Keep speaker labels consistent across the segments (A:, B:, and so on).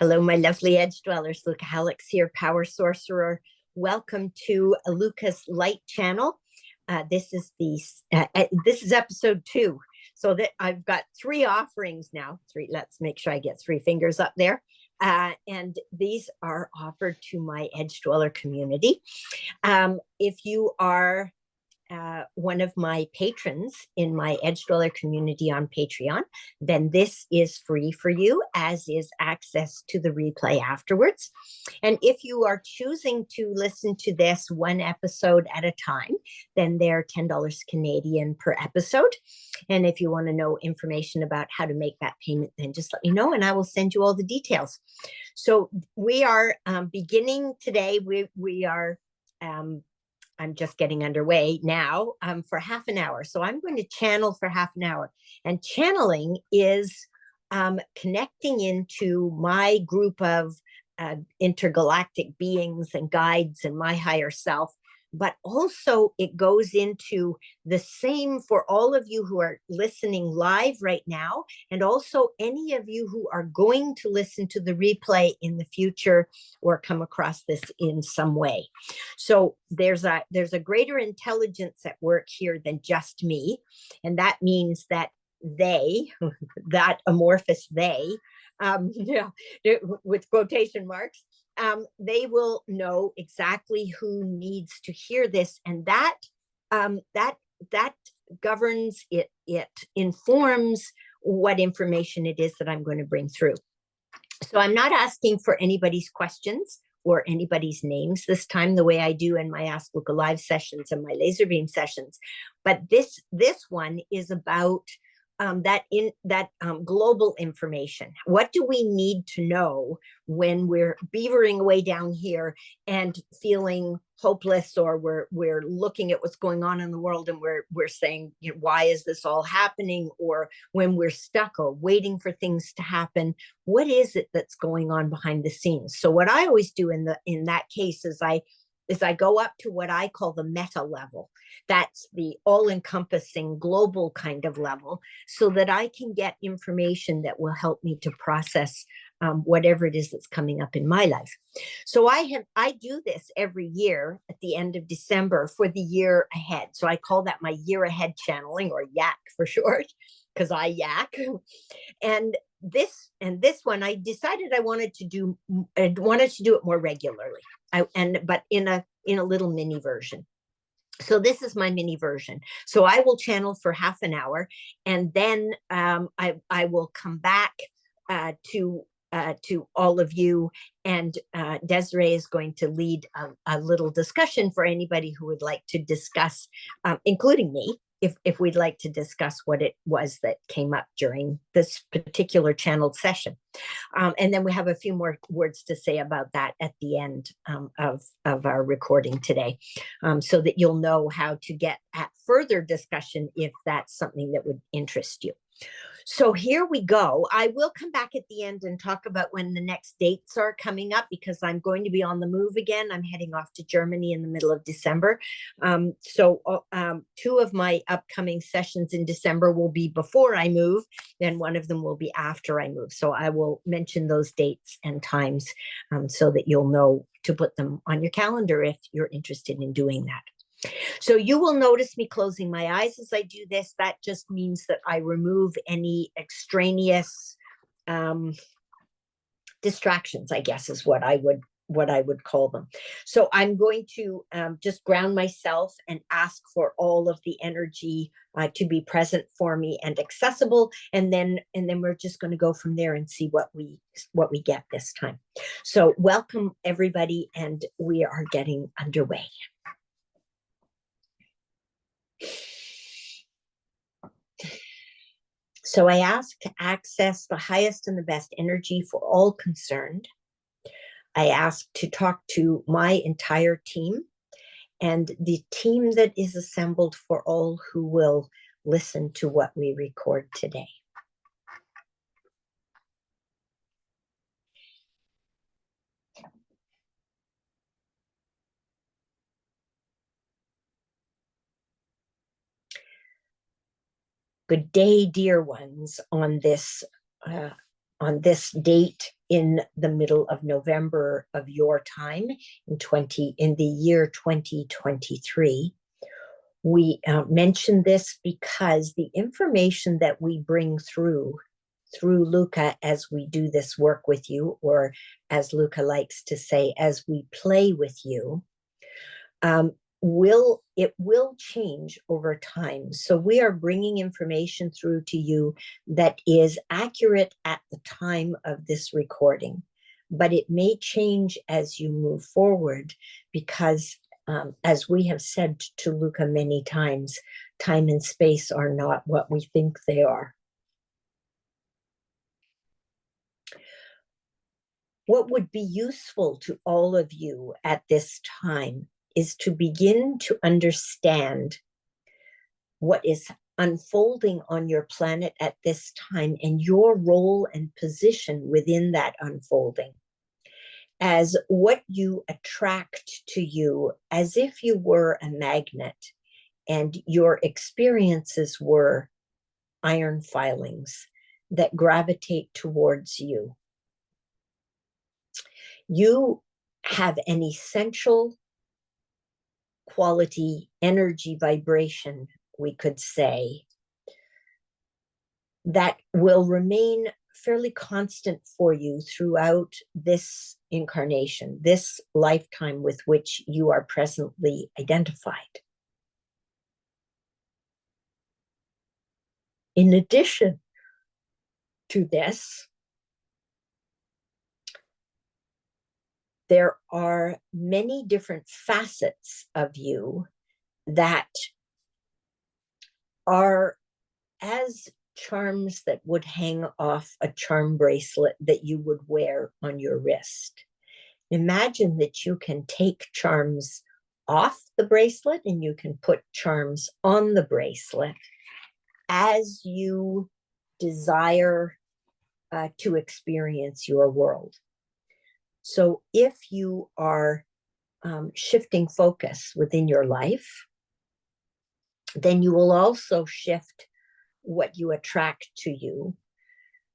A: Hello, my lovely edge dwellers. Luca Hallex here, Power Sorcerer. Welcome to Luca's Light Channel. This is episode 2. So that I've got 3 offerings now. 3. Let's make sure I get 3 fingers up there. And these are offered to my edge dweller community. If you are one of my patrons in my edge dweller community on Patreon, then this is free for you, as is access to the replay afterwards. And if you are choosing to listen to this one episode at a time, then they're $10 Canadian per episode. And if you want to know information about how to make that payment, then just let me know and I will send you all the details. So we are beginning today. We are I'm just getting underway now for half an hour. So I'm going to channel for half an hour. And channeling is connecting into my group of intergalactic beings and guides and my higher self. But also it goes into the same for all of you who are listening live right now, and also any of you who are going to listen to the replay in the future or come across this in some way. So there's a greater intelligence at work here than just me. And that means that they, that amorphous they, with quotation marks, they will know exactly who needs to hear this, and that governs it. It informs what information it is that I'm going to bring through. So I'm not asking for anybody's questions or anybody's names this time, the way I do in my Ask Luca Live sessions and my laser beam sessions. But this one is about global information. What do we need to know when we're beavering away down here and feeling hopeless, or we're looking at what's going on in the world and we're saying, you know, why is this all happening? Or when we're stuck or waiting for things to happen, what is it that's going on behind the scenes? So what I always do in that case is I go up to what I call the meta level. That's the all-encompassing global kind of level, so that I can get information that will help me to process whatever it is that's coming up in my life. So I do this every year at the end of December for the year ahead. So I call that my year ahead channeling, or YAC for short, because I yak. And this one, I decided I wanted to do it more regularly. But in a little mini version. So this is my mini version. So I will channel for half an hour, and then I will come back to all of you, and Desiree is going to lead a little discussion for anybody who would like to discuss, including me, if we'd like to discuss what it was that came up during this particular channeled session. And then we have a few more words to say about that at the end of our recording today, so that you'll know how to get at further discussion if that's something that would interest you. So here we go. I will come back at the end and talk about when the next dates are coming up, because I'm going to be on the move again. I'm heading off to Germany in the middle of December. So 2 of my upcoming sessions in December will be before I move, and one of them will be after I move. So I will mention those dates and times so that you'll know to put them on your calendar if you're interested in doing that. So you will notice me closing my eyes as I do this. That just means that I remove any extraneous distractions, I guess is what I would call them. So I'm going to just ground myself and ask for all of the energy to be present for me and accessible, and then we're just going to go from there and see what we get this time. So welcome everybody, and we are getting underway. So I ask to access the highest and the best energy for all concerned. I ask to talk to my entire team and the team that is assembled for all who will listen to what we record today. Good day, dear ones, on this date in the middle of November of your time in the year 2023. We mention this because the information that we bring through Luca as we do this work with you, or as Luca likes to say, as we play with you, will change over time. So we are bringing information through to you that is accurate at the time of this recording, but it may change as you move forward because, as we have said to Luca many times, time and space are not what we think they are. What would be useful to all of you at this time is to begin to understand what is unfolding on your planet at this time and your role and position within that unfolding, as what you attract to you, as if you were a magnet and your experiences were iron filings that gravitate towards you. You have an essential quality, energy, vibration, we could say, that will remain fairly constant for you throughout this incarnation, this lifetime with which you are presently identified. In addition to this, there are many different facets of you that are as charms that would hang off a charm bracelet that you would wear on your wrist. Imagine that you can take charms off the bracelet and you can put charms on the bracelet as you desire to experience your world. So if you are shifting focus within your life, then you will also shift what you attract to you.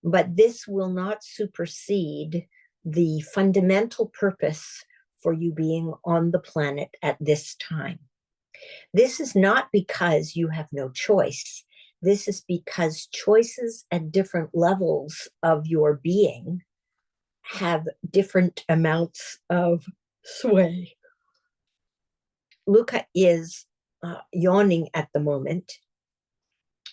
A: But this will not supersede the fundamental purpose for you being on the planet at this time. This is not because you have no choice. This is because choices at different levels of your being have different amounts of sway. Luca is yawning at the moment.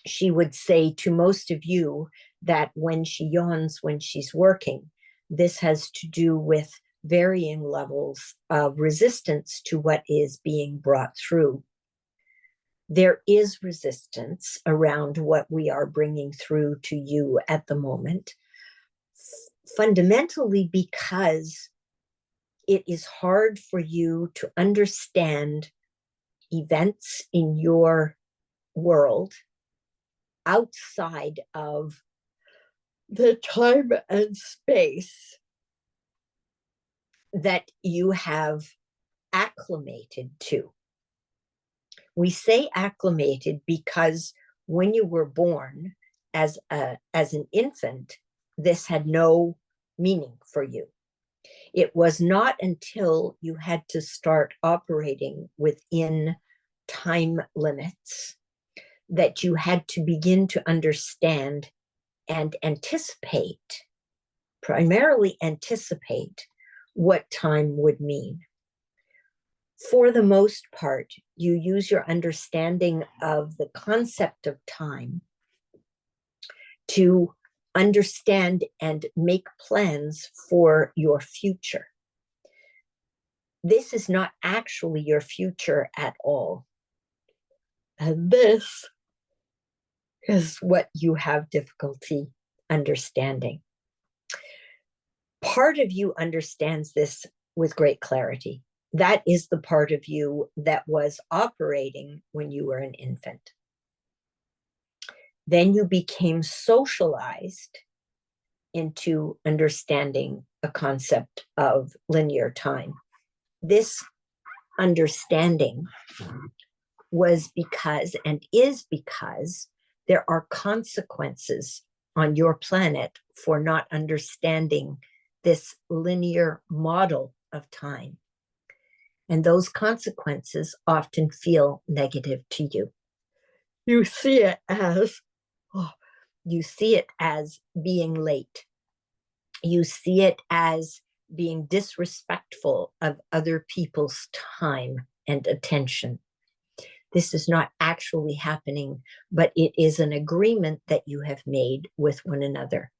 A: She would say to most of you that when she yawns when she's working, this has to do with varying levels of resistance to what is being brought through. There is resistance around what we are bringing through to you at the moment, fundamentally because it is hard for you to understand events in your world outside of the time and space that you have acclimated to. We say acclimated because when you were born as an infant, this had no meaning for you. It was not until you had to start operating within time limits that you had to begin to understand and anticipate, primarily anticipate, what time would mean. For the most part, you use your understanding of the concept of time to understand and make plans for your future. This is not actually your future at all. And this is what you have difficulty understanding. Part of you understands this with great clarity. That is the part of you that was operating when you were an infant. Then you became socialized into understanding a concept of linear time. This understanding was because, and is because, there are consequences on your planet for not understanding this linear model of time. And those consequences often feel negative to you. You see it as, you see it as being late. You see it as being disrespectful of other people's time and attention. This is not actually happening, but it is an agreement that you have made with one another.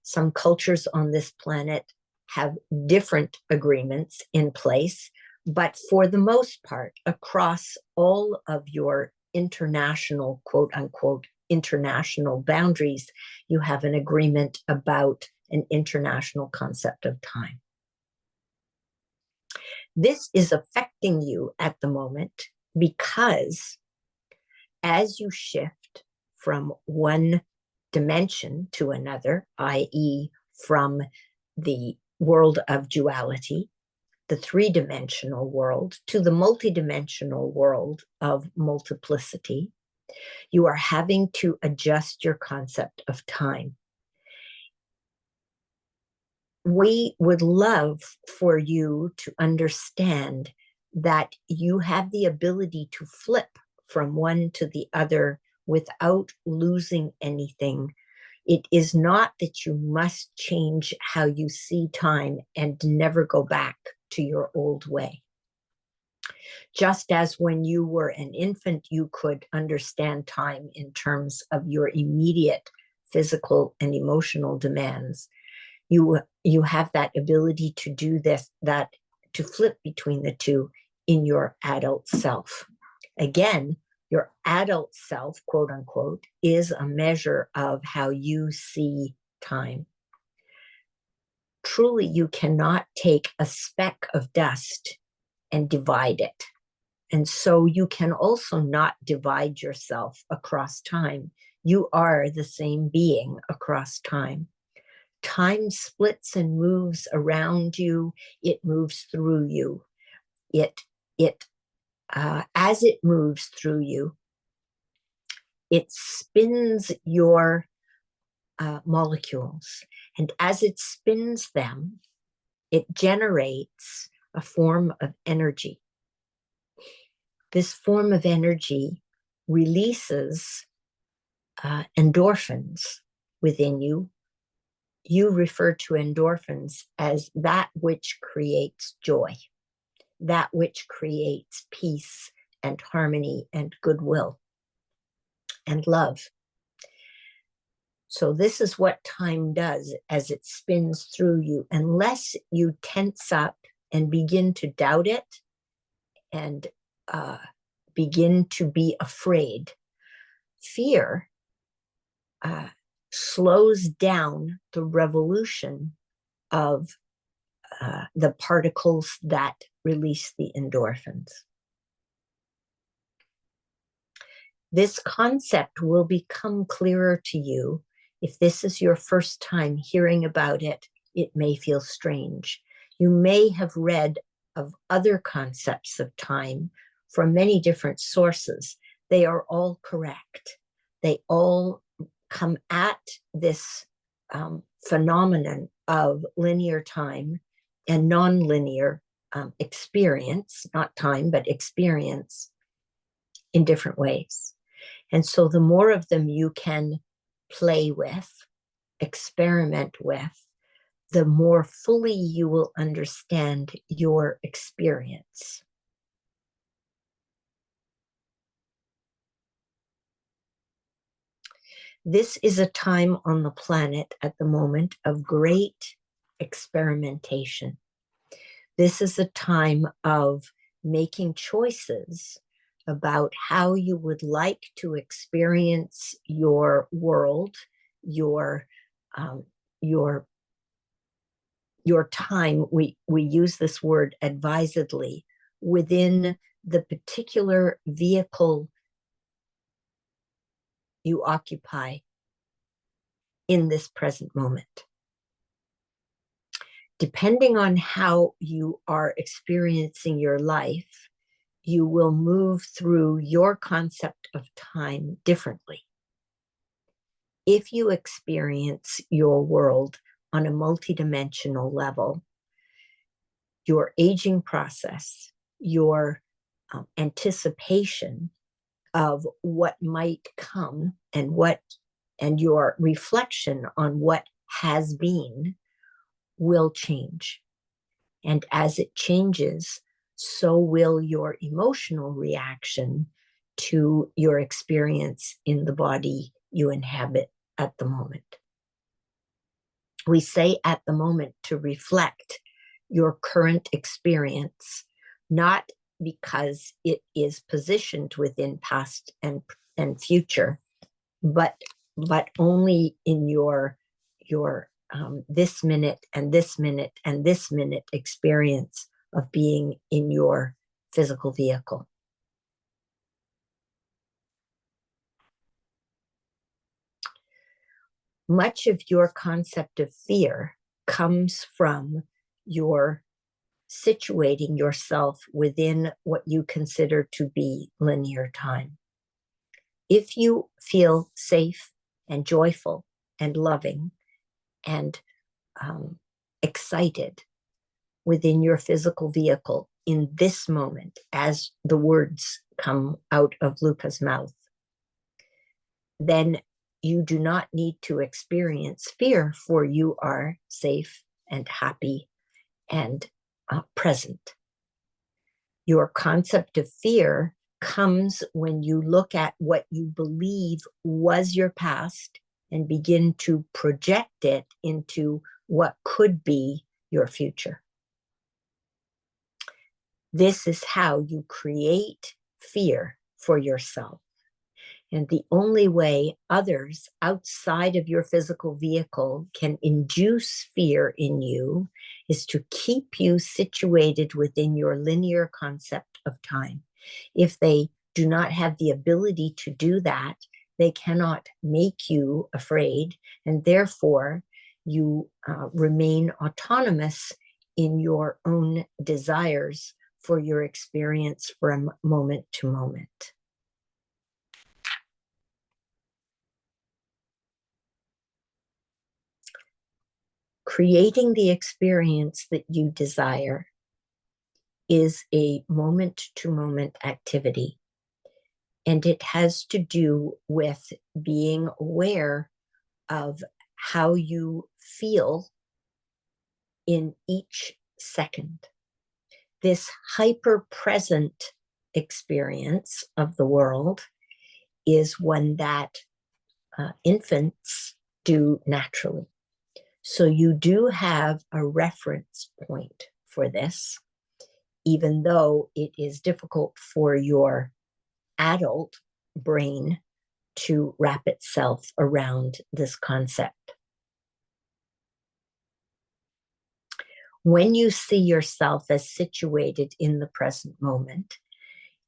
A: Some cultures on this planet have different agreements in place, but for the most part, across all of your international, quote unquote, international boundaries, you have an agreement about an international concept of time. This is affecting you at the moment because as you shift from one dimension to another, i.e., from the world of duality, the three-dimensional world, to the multidimensional world of multiplicity, you are having to adjust your concept of time. We would love for you to understand that you have the ability to flip from one to the other without losing anything. It is not that you must change how you see time and never go back to your old way. Just as when you were an infant, you could understand time in terms of your immediate physical and emotional demands, you have that ability to do this, that to flip between the two in your adult self. Again, your adult self, quote unquote, is a measure of how you see time. Truly, you cannot take a speck of dust and divide it. And so you can also not divide yourself across time. You are the same being across time. Time splits and moves around you. It moves through you. As it moves through you, it spins your molecules. And as it spins them, it generates a form of energy. This form of energy releases endorphins within you. You refer to endorphins as that which creates joy, that which creates peace and harmony and goodwill and love. So this is what time does as it spins through you. Unless you tense up and begin to doubt it and begin to be afraid, fear slows down the revolution of the particles that release the endorphins. This concept will become clearer to you. If this is your first time hearing about it, it may feel strange. You may have read of other concepts of time from many different sources. They are all correct. They all come at this phenomenon of linear time and non-linear experience, not time, but experience in different ways. And so the more of them you can play with, experiment with, the more fully you will understand your experience. This is a time on the planet at the moment of great experimentation. This is a time of making choices about how you would like to experience your world, your time. We use this word advisedly within the particular vehicle you occupy in this present moment. Depending on how you are experiencing your life, you will move through your concept of time differently. If you experience your world on a multidimensional level, your aging process, your anticipation of what might come, and your reflection on what has been will change. And as it changes, so will your emotional reaction to your experience in the body you inhabit at the moment. We say at the moment to reflect your current experience, not because it is positioned within past and future, but only in your this minute and this minute and this minute experience of being in your physical vehicle. Much of your concept of fear comes from your situating yourself within what you consider to be linear time. If you feel safe and joyful and loving and excited within your physical vehicle in this moment, as the words come out of Luca's mouth, then you do not need to experience fear, for you are safe and happy and present. Your concept of fear comes when you look at what you believe was your past and begin to project it into what could be your future. This is how you create fear for yourself. And the only way others outside of your physical vehicle can induce fear in you is to keep you situated within your linear concept of time. If they do not have the ability to do that, they cannot make you afraid, and therefore you remain autonomous in your own desires for your experience from moment to moment. Creating the experience that you desire is a moment-to-moment activity, and it has to do with being aware of how you feel in each second. This hyper-present experience of the world is one that infants do naturally. So you do have a reference point for this, even though it is difficult for your adult brain to wrap itself around this concept. When you see yourself as situated in the present moment,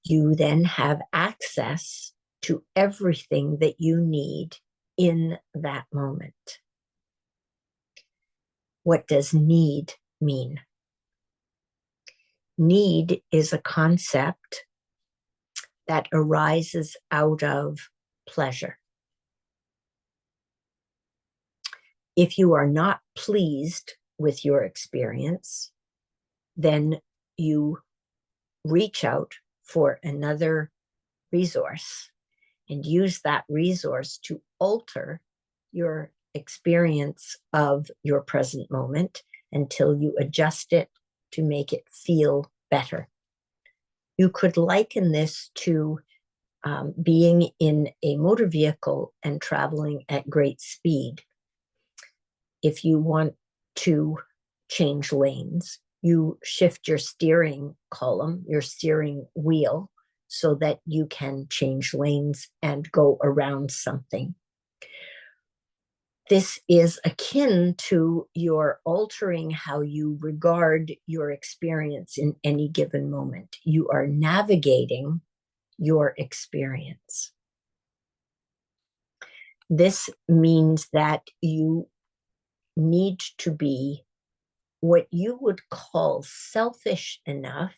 A: you then have access to everything that you need in that moment. What does need mean? Need is a concept that arises out of pleasure. If you are not pleased with your experience, then you reach out for another resource and use that resource to alter your experience of your present moment until you adjust it to make it feel better. You could liken this to being in a motor vehicle and traveling at great speed. If you want to change lanes, you shift your steering column, your steering wheel, so that you can change lanes and go around something. This is akin to your altering how you regard your experience in any given moment. You are navigating your experience. This means that you need to be what you would call selfish enough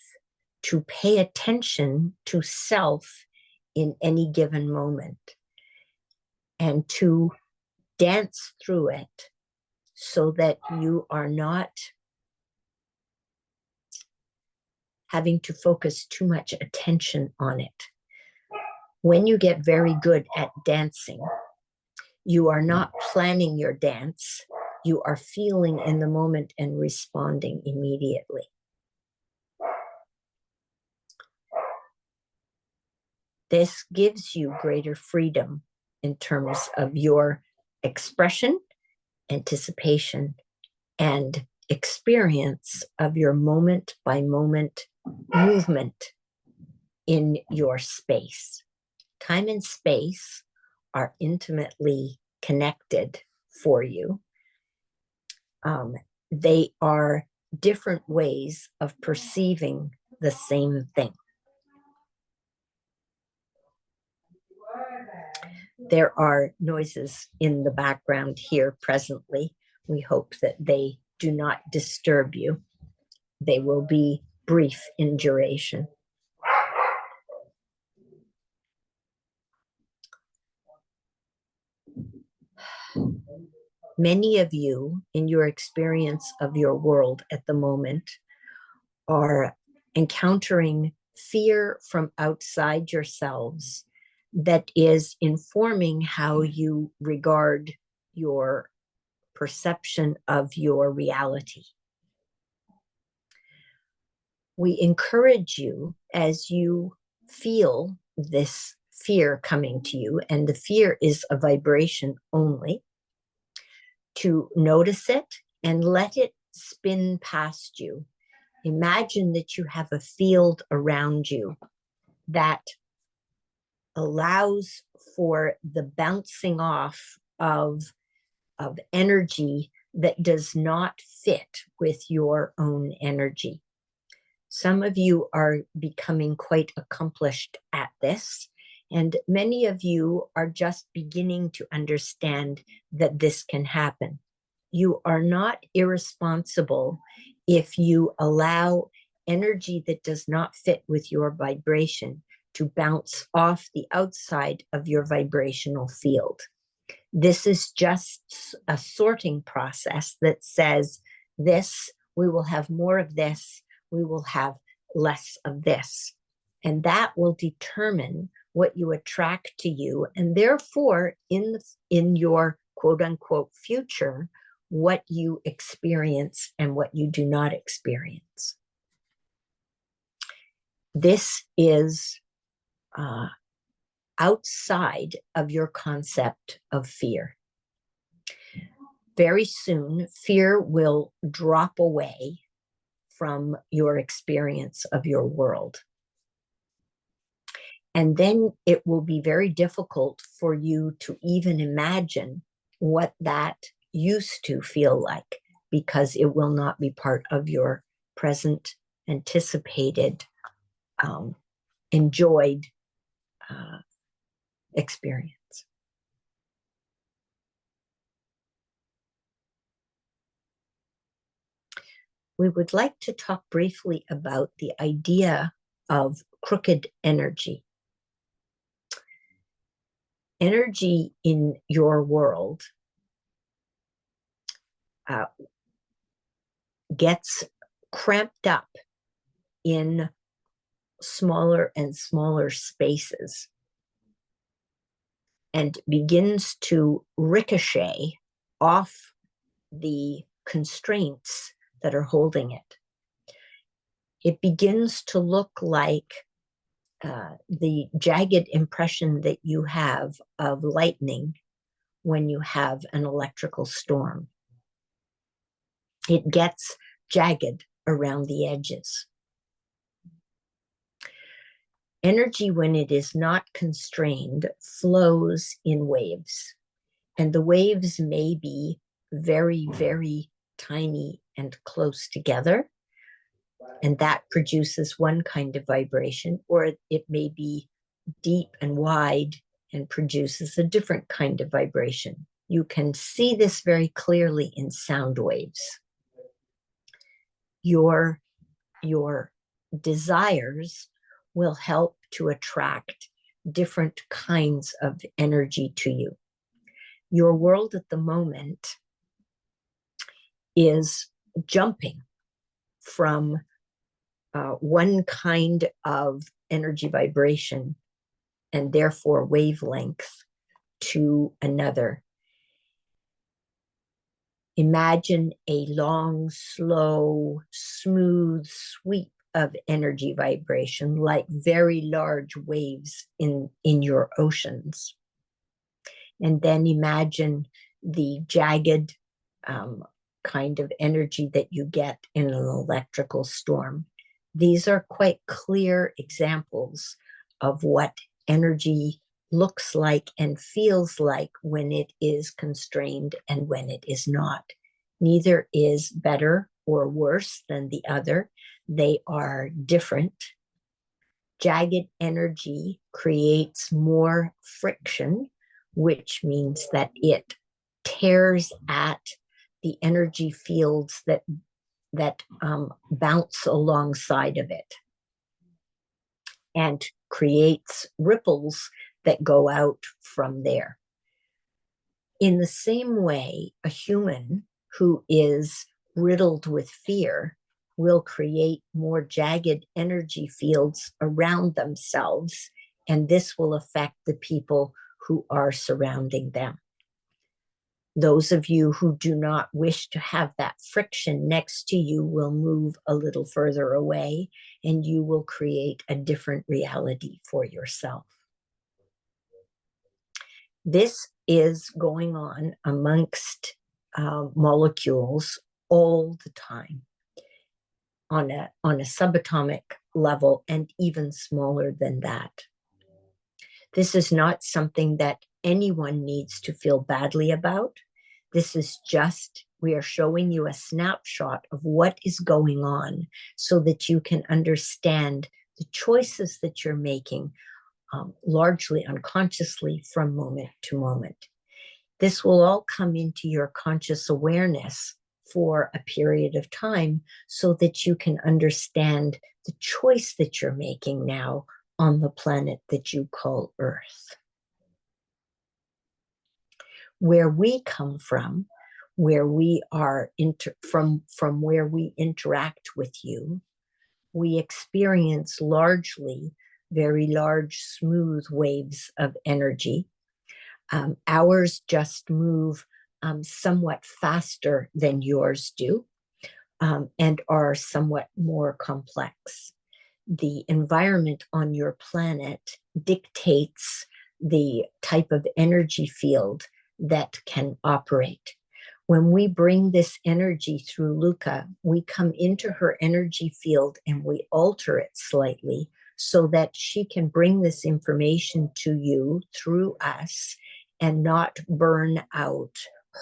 A: to pay attention to self in any given moment and to dance through it so that you are not having to focus too much attention on it. When you get very good at dancing, you are not planning your dance. You are feeling in the moment and responding immediately. This gives you greater freedom in terms of your expression, anticipation, and experience of your moment by moment movement in your space. Time and space are intimately connected for you. They are different ways of perceiving the same thing. There are noises in the background here presently. We hope that they do not disturb you. They will be brief in duration. Many of you, in your experience of your world at the moment, are encountering fear from outside yourselves that is informing how you regard your perception of your reality. We encourage you, as you feel this fear coming to you, and the fear is a vibration only, to notice it and let it spin past you. Imagine that you have a field around you that allows for the bouncing off of energy that does not fit with your own energy. Some of you are becoming quite accomplished at this, and many of you are just beginning to understand that this can happen. You are not irresponsible if you allow energy that does not fit with your vibration to bounce off the outside of your vibrational field. This is just a sorting process that says, this, we will have more of this, we will have less of this. And that will determine what you attract to you, and therefore in your quote unquote future, what you experience and what you do not experience. This is outside of your concept of fear. Very soon, fear will drop away from your experience of your world. And then it will be very difficult for you to even imagine what that used to feel like, because it will not be part of your present, anticipated, enjoyed experience. We would like to talk briefly about the idea of crooked energy. Energy in your world gets cramped up in smaller and smaller spaces and begins to ricochet off the constraints that are holding it. It begins to look like the jagged impression that you have of lightning when you have an electrical storm. It gets jagged around the edges. Energy, when it is not constrained, flows in waves. And the waves may be very, very tiny and close together, and that produces one kind of vibration, or it may be deep and wide and produces a different kind of vibration. You can see this very clearly in sound waves. Your desires will help to attract different kinds of energy to you. Your world at the moment is jumping from one kind of energy vibration and therefore wavelength to another. Imagine a long, slow, smooth sweep of energy vibration, like very large waves in your oceans. And then imagine the jagged kind of energy that you get in an electrical storm. These are quite clear examples of what energy looks like and feels like when it is constrained and when it is not. Neither is better or worse than the other. They are different. Jagged energy creates more friction, which means that it tears at the energy fields that bounce alongside of it and creates ripples that go out from there. In the same way, a human who is riddled with fear will create more jagged energy fields around themselves, and this will affect the people who are surrounding them. Those of you who do not wish to have that friction next to you will move a little further away, and you will create a different reality for yourself. This is going on amongst molecules all the time on a subatomic level and even smaller than that. This is not something that anyone needs to feel badly about. This is just, we are showing you a snapshot of what is going on so that you can understand the choices that you're making, largely unconsciously from moment to moment. This will all come into your conscious awareness for a period of time so that you can understand the choice that you're making now on the planet that you call Earth. Where we come from, where we are from where we interact with you, we experience largely very large, smooth waves of energy. Ours just move somewhat faster than yours do, and are somewhat more complex. The environment on your planet dictates the type of energy field that can operate. When we bring this energy through Luca, we come into her energy field and we alter it slightly so that she can bring this information to you through us and not burn out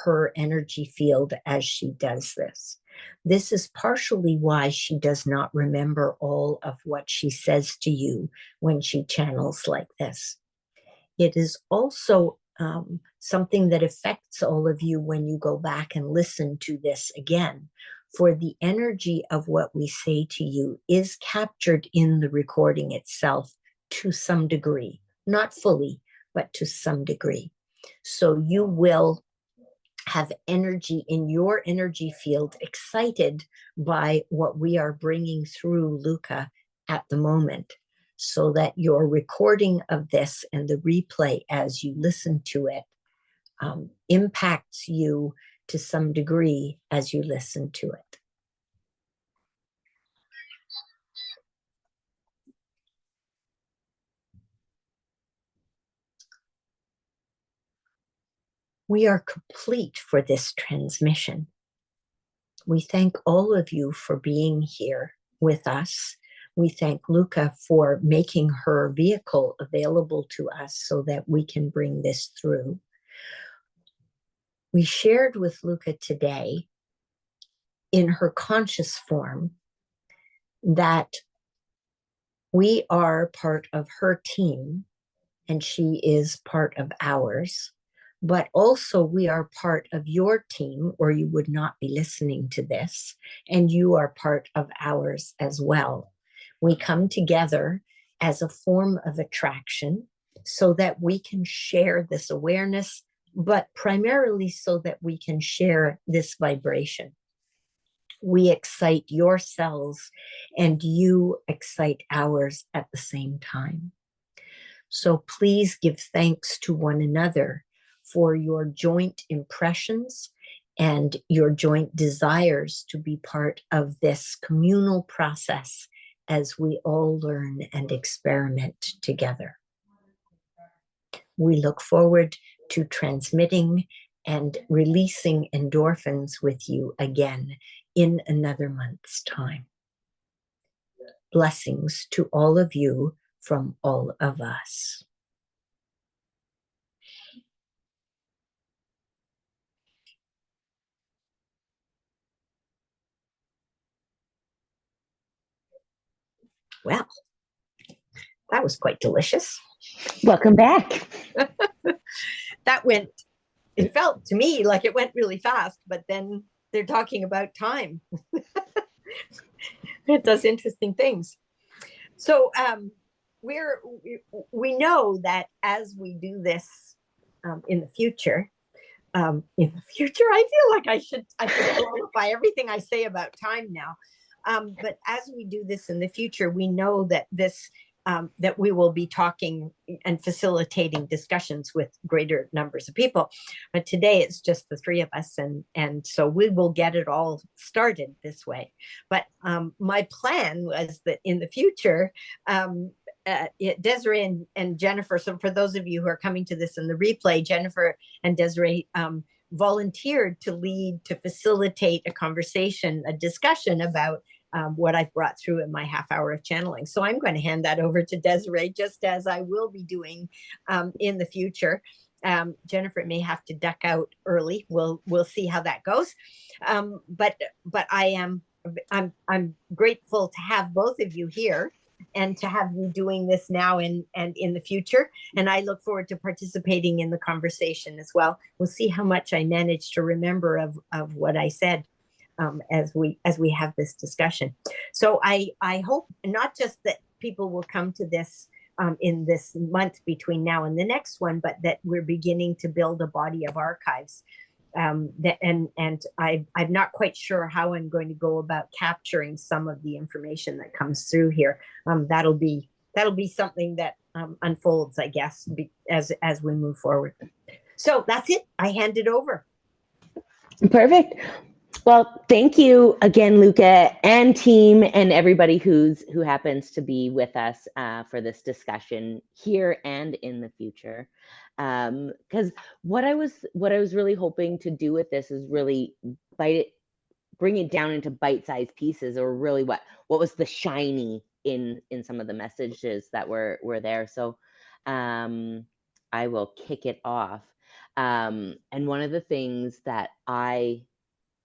A: her energy field as she does this. This is partially why she does not remember all of what she says to you when she channels like this. It is also something that affects all of you when you go back and listen to this again. For the energy of what we say to you is captured in the recording itself to some degree, not fully, but to some degree. So you will have energy in your energy field excited by what we are bringing through Luca at the moment, so that your recording of this and the replay as you listen to it impacts you to some degree as you listen to it. We are complete for this transmission. We thank all of you for being here with us. We thank Luca for making her vehicle available to us so that we can bring this through. We shared with Luca today, in her conscious form, that we are part of her team and she is part of ours, but also we are part of your team, or you would not be listening to this, and you are part of ours as well. We come together as a form of attraction so that we can share this awareness, but primarily so that we can share this vibration. we excite your cells and you excite ours at the same time. So please give thanks to one another for your joint impressions and your joint desires to be part of this communal process as we all learn and experiment together. We look forward to transmitting and releasing endorphins with you again in another month's time. Blessings to all of you from all of us. Well, that was quite delicious.
B: Welcome back.
A: It felt to me like it went really fast, but then they're talking about time. It does interesting things. So we know that as we do this in the future, I feel like I should qualify everything I say about time now. But as we do this in the future, we know that that we will be talking and facilitating discussions with greater numbers of people. But today it's just the three of us, and so we will get it all started this way. But my plan was that in the future, Desiree and Jennifer, so for those of you who are coming to this in the replay, Jennifer and Desiree volunteered to facilitate a conversation, a discussion about what I've brought through in my half hour of channeling. So I'm going to hand that over to Desiree, just as I will be doing in the future. Jennifer may have to duck out early. We'll see how that goes. But I'm grateful to have both of you here and to have you doing this now and in the future. And I look forward to participating in the conversation as well. We'll see how much I manage to remember of what I said as we have this discussion. So I hope not just that people will come to this in this month between now and the next one, but that we're beginning to build a body of archives. I'm not quite sure how I'm going to go about capturing some of the information that comes through here. That'll be something that unfolds, I guess, as we move forward. So that's it. I hand it over.
B: Perfect. Well, thank you again, Luca and team, and everybody who happens to be with us for this discussion here and in the future. Because what I was really hoping to do with this is really bring it down into bite-sized pieces, or really what was the shiny in some of the messages that were there. So I will kick it off. And one of the things that I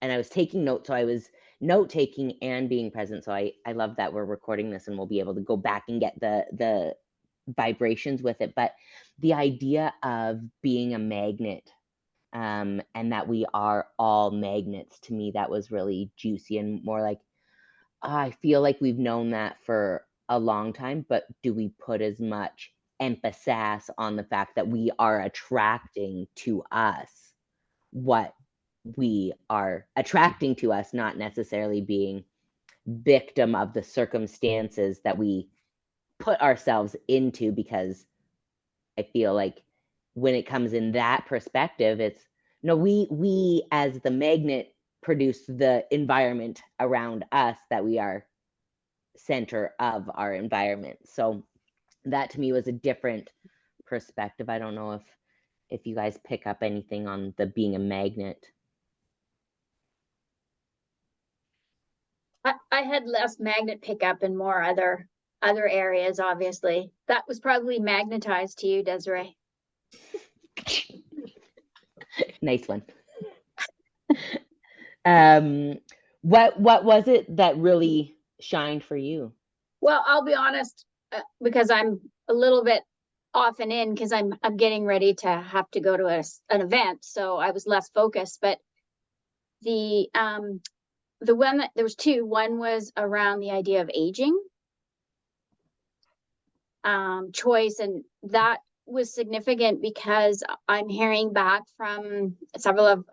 B: was taking notes, so I was note-taking and being present. So I love that we're recording this and we'll be able to go back and get the vibrations with it. But the idea of being a magnet, and that we are all magnets, to me, that was really juicy and more like, I feel like we've known that for a long time, but do we put as much emphasis on the fact that we are attracting to us what we are attracting to us, not necessarily being victim of the circumstances that we put ourselves into? Because I feel like when it comes in that perspective, it's no, we as the magnet produce the environment around us, that we are center of our environment. So that to me was a different perspective. I don't know if you guys pick up anything on the being a magnet.
C: I had less magnet pickup and more other areas, obviously. That was probably magnetized to you, Desiree.
B: Nice one. What was it that really shined for you?
C: Well, I'll be honest, because I'm a little bit off and in, because I'm getting ready to have to go to an event, so I was less focused. But the one that there was two. One was around the idea of aging, choice, and that was significant because I'm hearing back from several of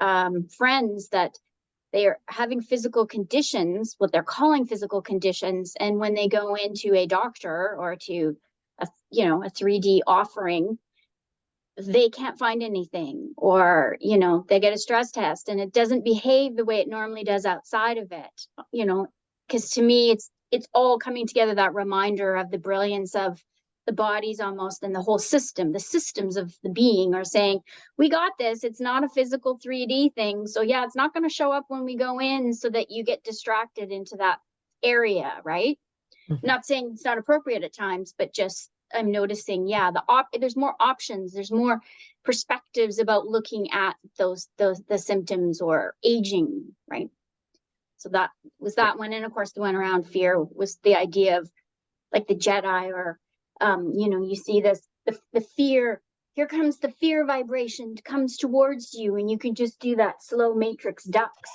C: friends that they are having physical conditions, what they're calling physical conditions. And when they go into a doctor or to a 3D offering, they can't find anything, or, they get a stress test and it doesn't behave the way it normally does outside of it, because to me, it's all coming together, that reminder of the brilliance of the bodies almost, and the whole system, the systems of the being are saying, we got this. It's not a physical 3D thing. So yeah, it's not going to show up when we go in, so that you get distracted into that area, right? Not saying it's not appropriate at times, but just I'm noticing, yeah, there's more options, there's more perspectives about looking at the symptoms or aging, right? So that was that one. And of course, the one around fear was the idea of like the Jedi, or you see this, the fear, here comes the fear vibration, comes towards you, and you can just do that slow matrix ducks,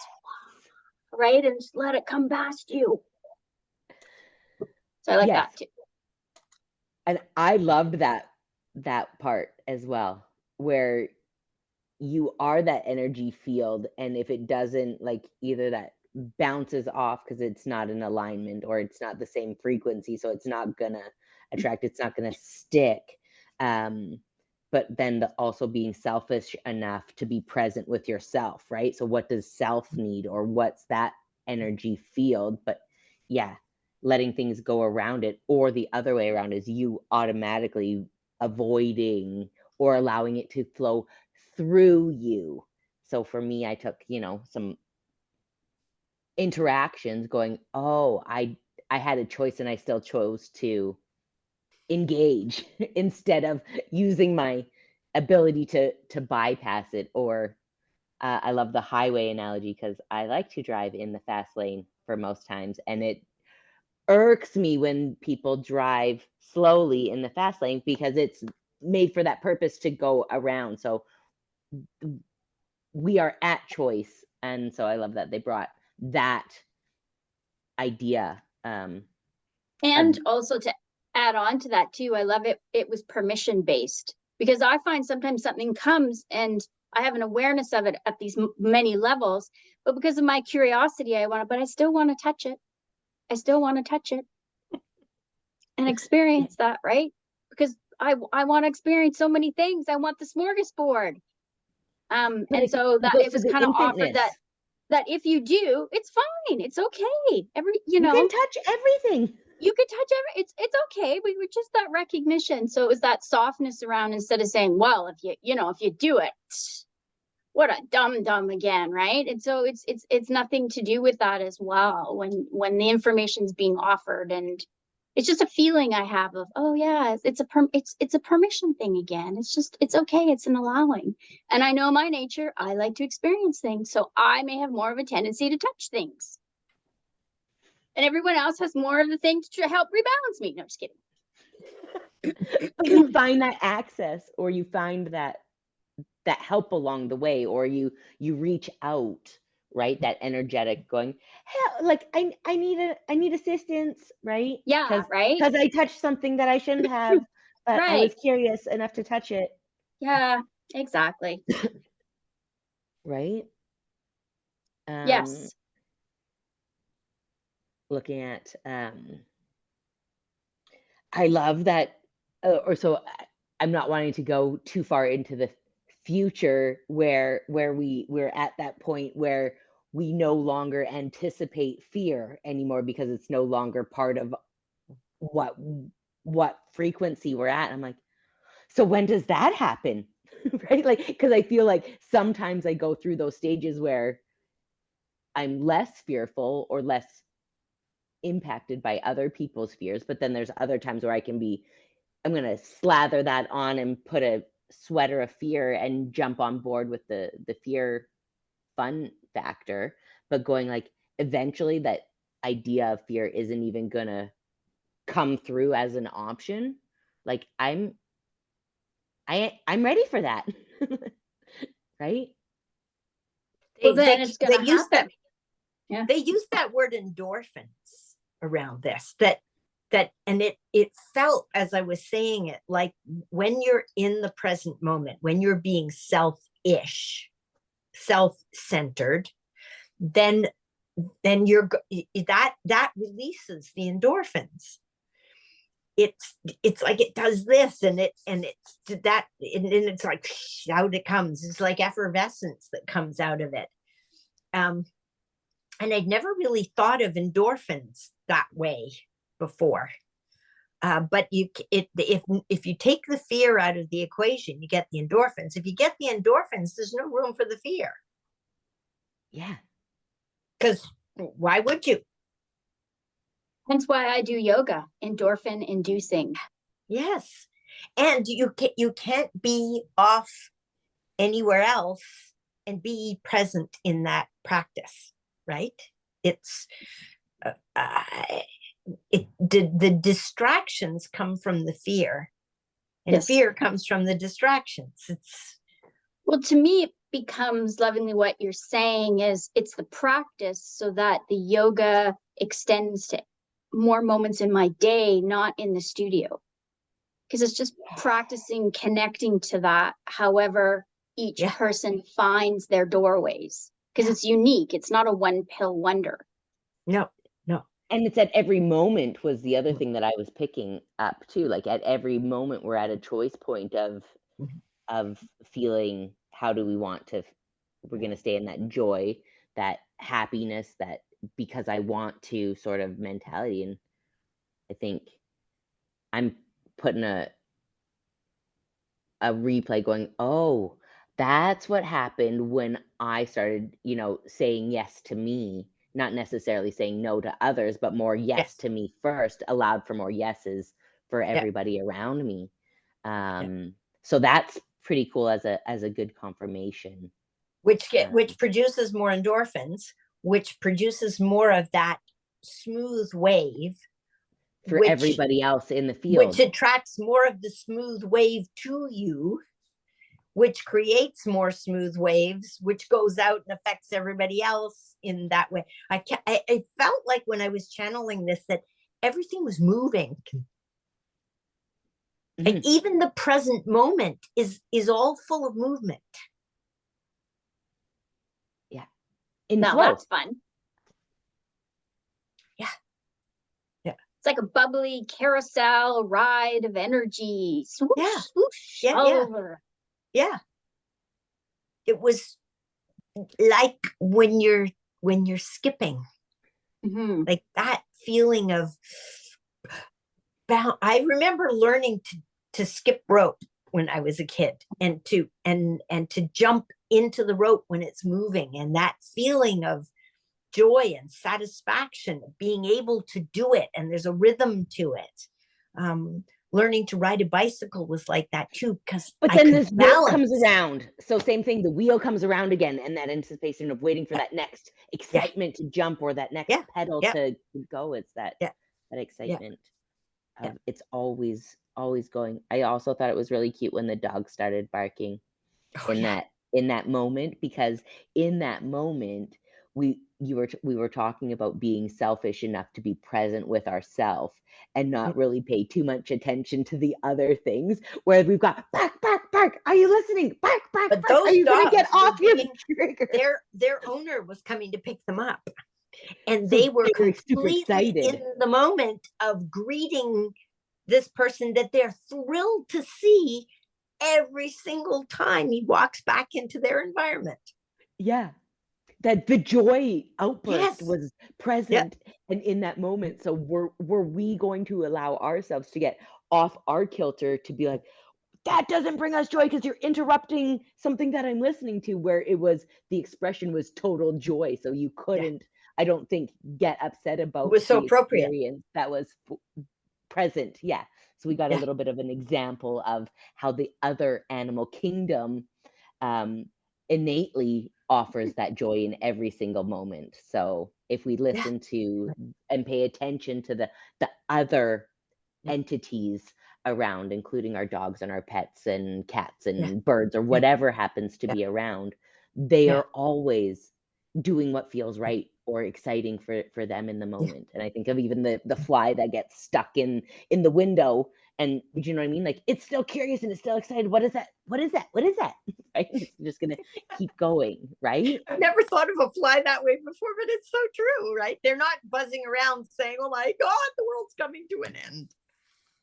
C: right? And just let it come past you. So I like that too.
B: And I loved that part as well, where you are that energy field, and if it doesn't, like, either that bounces off because it's not in alignment, or it's not the same frequency, so it's not gonna attract, it's not gonna stick. But then also being selfish enough to be present with yourself, right? So what does self need, or what's that energy field? But yeah, letting things go around it, or the other way around is you automatically avoiding or allowing it to flow through you. So for me, I took, some interactions going, oh, I had a choice and I still chose to engage instead of using my ability to bypass it. Or I love the highway analogy, because I like to drive in the fast lane for most times, and it irks me when people drive slowly in the fast lane, because it's made for that purpose to go around. So we are at choice. And so I love that they brought that idea.
C: And also, to add on to that too, I love it was permission based, because I find sometimes something comes and I have an awareness of it at these many levels, but because of my curiosity, but I still want to touch it. I still want to touch it and experience that, right? Because I want to experience so many things. I want the smorgasbord. And so that it was kind of offered that if you do, it's fine. It's okay. You
B: can touch everything.
C: You could touch it's okay. We were just that recognition. So it was that softness around, instead of saying, well, if you do it, what a dumb again, right? And so it's nothing to do with that as well. When the information's being offered, and it's just a feeling I have of, oh yeah, it's a permission thing again. It's okay. It's an allowing. And I know my nature, I like to experience things. So I may have more of a tendency to touch things. And everyone else has more of the thing to help rebalance me. No, just kidding.
B: You find that access, or you find that help along the way, or you reach out, right? That energetic going, hey, like I need assistance, right?
C: Yeah, right.
B: Because I touched something that I shouldn't have, but
C: right.
B: I was curious enough to touch it.
C: Yeah, exactly.
B: Right.
C: Yes.
B: Looking at I love that, I'm not wanting to go too far into the future, where we're at that point where we no longer anticipate fear anymore, because it's no longer part of what frequency we're at. I'm like, so when does that happen? Right? Like, because I feel like sometimes I go through those stages where I'm less fearful or less impacted by other people's fears, but then there's other times where I'm going to slather that on and put a sweater of fear and jump on board with the fear fun factor, but going, like, eventually that idea of fear isn't even going to come through as an option. Like, I'm ready for that. Right?
C: Well, then it's going to happen.
A: Yeah. They use that word endorphins around this, and it felt, as I was saying it, like when you're in the present moment, when you're being self-centered, then that releases the endorphins. It's like it does this, and it's that, and then it's like out it comes. It's like effervescence that comes out of it. And I'd never really thought of endorphins that way before. But if you take the fear out of the equation, you get the endorphins. If you get the endorphins, there's no room for the fear.
B: Yeah.
A: Because why would you?
C: Hence why I do yoga, endorphin inducing.
A: Yes. And you can't be off anywhere else and be present in that practice, right? It's the distractions come from the fear, and
C: Yes.
A: fear comes from the distractions.
C: Well, to me, it becomes lovingly what you're saying is it's the practice so that the yoga extends to more moments in my day, not in the studio. Because it's just practicing connecting to that, however each person finds their doorways. Because it's unique. It's not a one pill wonder.
A: No.
B: And it's at every moment was the other thing that I was picking up too. Like at every moment we're at a choice point of feeling, how do we want to, we're going to stay in that joy, that happiness, that because I want to sort of mentality. And I think I'm putting a replay going, oh, that's what happened when I started, saying yes to me, not necessarily saying no to others, but more yes to me first, allowed for more yeses for everybody around me. So that's pretty cool as a good confirmation.
A: Which produces more endorphins, which produces more of that smooth wave
B: for everybody else in the field,
A: which attracts more of the smooth wave to you, which creates more smooth waves, which goes out and affects everybody else in that way. I felt like when I was channeling this that everything was moving. And even the present moment is all full of movement.
B: Yeah.
C: Now that's fun.
A: Yeah.
C: It's like a bubbly carousel ride of energy. Swoosh, swoosh, all over.
A: Yeah. It was like when you're skipping, like that feeling of I remember learning to skip rope when I was a kid, and to jump into the rope when it's moving, and that feeling of joy and satisfaction of being able to do it, and there's a rhythm to it. Learning to ride a bicycle was like that too, because
B: but then this wheel comes around. So same thing, the wheel comes around again, and that anticipation of waiting for that next excitement to jump, or that next pedal to go. It's that excitement of it's always going. I also thought it was really cute when the dog started barking in that moment, because in that moment we were talking about being selfish enough to be present with ourselves and not really pay too much attention to the other things, where we've got bark, are you listening, bark,
A: but those
B: are you gonna get off your trigger?
A: Their owner was coming to pick them up, and they were completely in the moment of greeting this person that they're thrilled to see every single time he walks back into their environment.
B: Yeah. That the joy outburst was present and in that moment. So were we going to allow ourselves to get off our kilter to be like, that doesn't bring us joy because you're interrupting something that I'm listening to, where it was, the expression was total joy. So you couldn't, I don't think, get upset about
A: it was so
B: the
A: appropriate
B: experience that was present. Yeah. So we got a little bit of an example of how the other animal kingdom innately offers that joy in every single moment. So if we listen to and pay attention to the other entities around, including our dogs and our pets and cats and birds or whatever happens to be around, they are always doing what feels right or exciting for them in the moment. And I think of even the fly that gets stuck in the window, and you know what I mean? Like, it's still curious and it's still excited. What is that? What is that? What is that? Right? It's just gonna keep going, right?
A: I've never thought of a fly that way before, but it's so true, right? They're not buzzing around saying, oh my God, the world's coming to an end.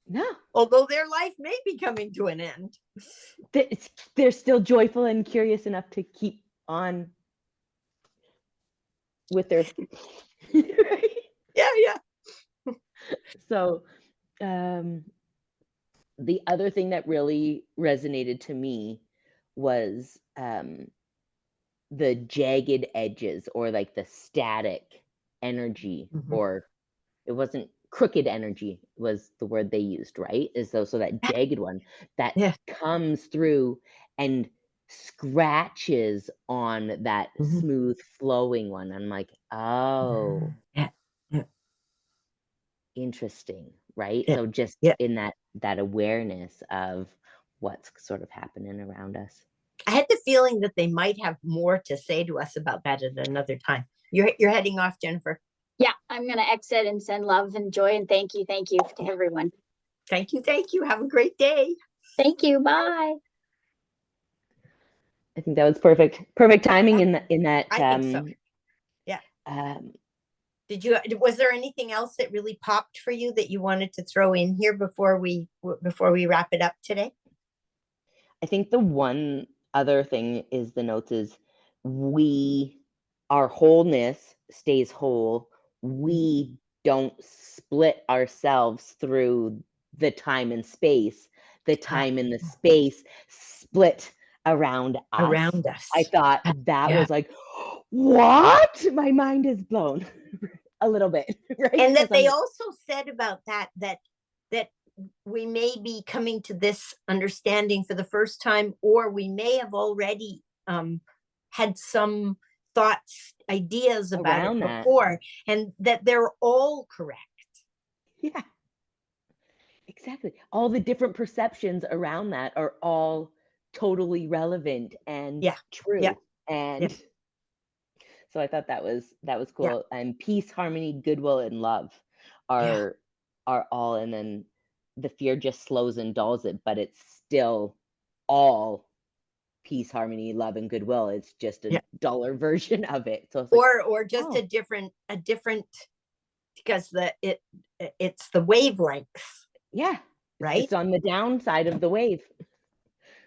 B: No,
A: Although their life may be coming to an end.
B: they're still joyful and curious enough to keep on with their right?
A: Yeah.
B: So the other thing that really resonated to me was the jagged edges, or like the static energy,
A: Mhm.
B: or it wasn't crooked energy was the word they used, right? Is though, so that jagged one that
A: Yeah.
B: comes through and scratches on that
A: Mhm.
B: smooth flowing one. I'm like, oh,
A: Yeah. Yeah.
B: interesting, right?
A: Yeah.
B: So just
A: Yeah.
B: in that awareness of what's sort of happening around us.
A: I had the feeling that they might have more to say to us about that at another time. You're heading off, Jennifer.
C: Yeah, I'm gonna exit and send love and joy and thank you to everyone.
A: Thank you. Thank you. Have a great day.
C: Thank you. Bye.
B: I think that was perfect timing in that
A: I think so. Yeah. Was there anything else that really popped for you that you wanted to throw in here before we wrap it up today?
B: I think the one other thing is the notes is our wholeness stays whole. We don't split ourselves through the time and space. The time and the space split around us.
A: Around us.
B: I thought that
A: Yeah.
B: was like, what? My mind is blown a little bit, right?
A: And that
B: 'Cause
A: they
B: I'm-
A: also said about that we may be coming to this understanding for the first time, or we may have already had some thoughts, ideas about
B: Around
A: it
B: that.
A: before, and that they're all correct.
B: Yeah. Exactly. All the different perceptions around that are all totally relevant and
A: Yeah.
B: true.
A: Yeah.
B: And so I thought that was
A: Yeah.
B: cool. And peace, harmony, goodwill, and love
A: Yeah.
B: are all, and then the fear just slows and dulls it, but it's still all peace, harmony, love, and goodwill. It's just a
A: Yeah.
B: duller version of it. So it's like,
A: Or just
B: oh,
A: a different because it's the wavelengths,
B: yeah, it's
A: right?
B: just on the downside of the wave,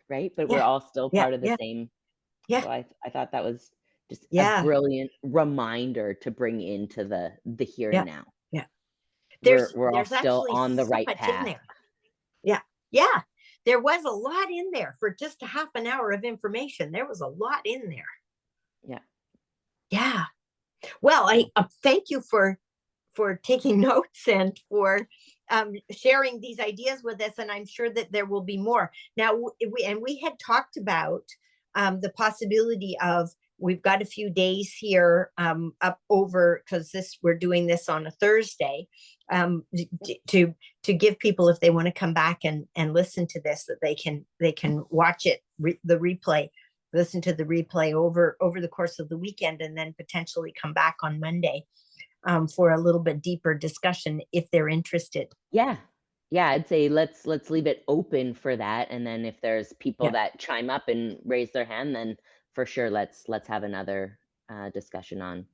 B: right? But we're
A: Yeah.
B: all still
A: Yeah.
B: part of the
A: Yeah.
B: same.
A: Yeah.
B: So I thought that was just a
A: Yeah.
B: brilliant reminder to bring into the here
A: Yeah.
B: and now.
A: Yeah.
B: We're all
A: There's
B: still
A: actually
B: on the
A: so
B: right
A: much in
B: path.
A: there. Yeah. Yeah. There was a lot in there for just a half an hour of information. There was a lot in there.
B: Yeah.
A: Yeah. Well, I thank you for taking notes and for sharing these ideas with us. And I'm sure that there will be more. Now, we had talked about the possibility of, we've got a few days here up over, because we're doing this on a Thursday, to give people, if they want to come back and listen to this, that they can watch it, the replay, listen to the replay over the course of the weekend, and then potentially come back on Monday for a little bit deeper discussion if they're interested.
B: Yeah. Yeah, I'd say let's leave it open for that, and then if there's people
A: Yeah.
B: that chime up and raise their hand, then for sure let's have another discussion on,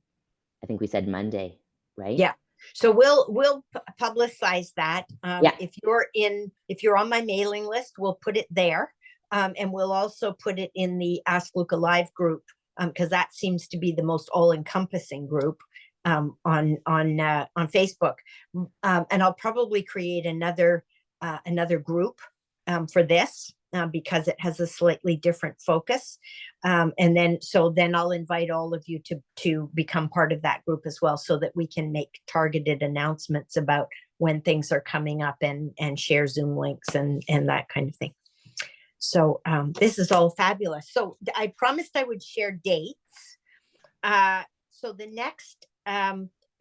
B: I think we said Monday, right?
A: Yeah. So we'll publicize that.
B: Yeah.
A: If you're on my mailing list, we'll put it there. And we'll also put it in the Ask Luca Live group, because that seems to be the most all-encompassing group on Facebook. And I'll probably create another group for this, because it has a slightly different focus. And then I'll invite all of you to become part of that group as well, so that we can make targeted announcements about when things are coming up, and share Zoom links and that kind of thing. So this is all fabulous. So I promised I would share dates. So the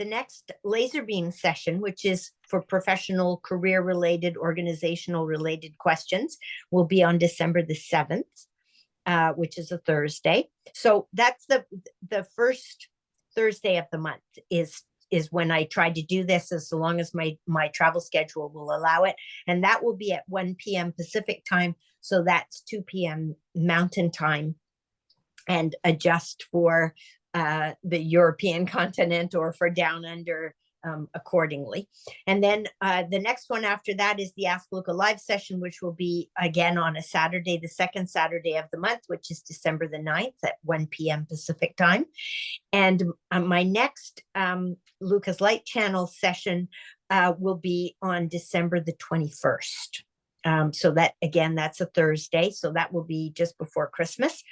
A: next laser beam session, which is for professional, career related, organizational related questions, will be on December the 7th. which is a Thursday. So that's the first Thursday of the month is when I try to do this, as long as my travel schedule will allow it. And that will be at 1 p.m. Pacific time. So that's 2 p.m. Mountain time, and adjust for the European continent or for down under accordingly. And then the next one after that is the Ask Luca live session, which will be again on a Saturday, the second Saturday of the month, which is December the 9th at 1 p.m. Pacific time. And my next Luca's Light Channel session will be on December the 21st. So that, again, that's a Thursday. So that will be just before Christmas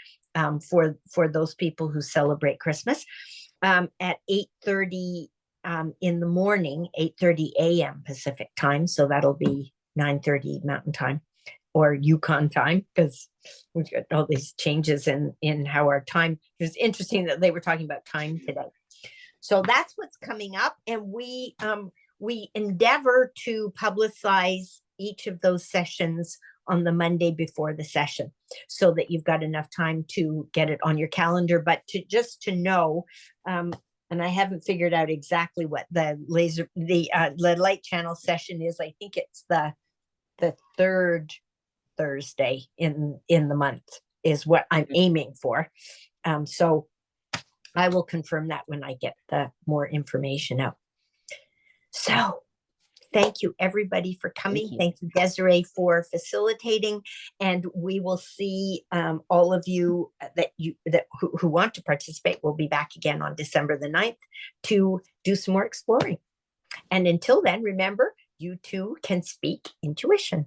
A: for those people who celebrate Christmas at 8:30 in the morning, 8:30 a.m. Pacific time. So that'll be 9:30 Mountain time or Yukon time, because we've got all these changes in how our time. It's interesting that they were talking about time today. So that's what's coming up, and we endeavor to publicize each of those sessions on the Monday before the session, so that you've got enough time to get it on your calendar. But to know, and I haven't figured out exactly what the light channel session is. I think it's the third Thursday in the month is what I'm aiming for. So I will confirm that when I get the more information out. So thank you, everybody, for coming. Thank you, Desiree, for facilitating, and we will see all of you who want to participate. We'll be back again on December the 9th to do some more exploring. And until then, remember, you too can speak intuition.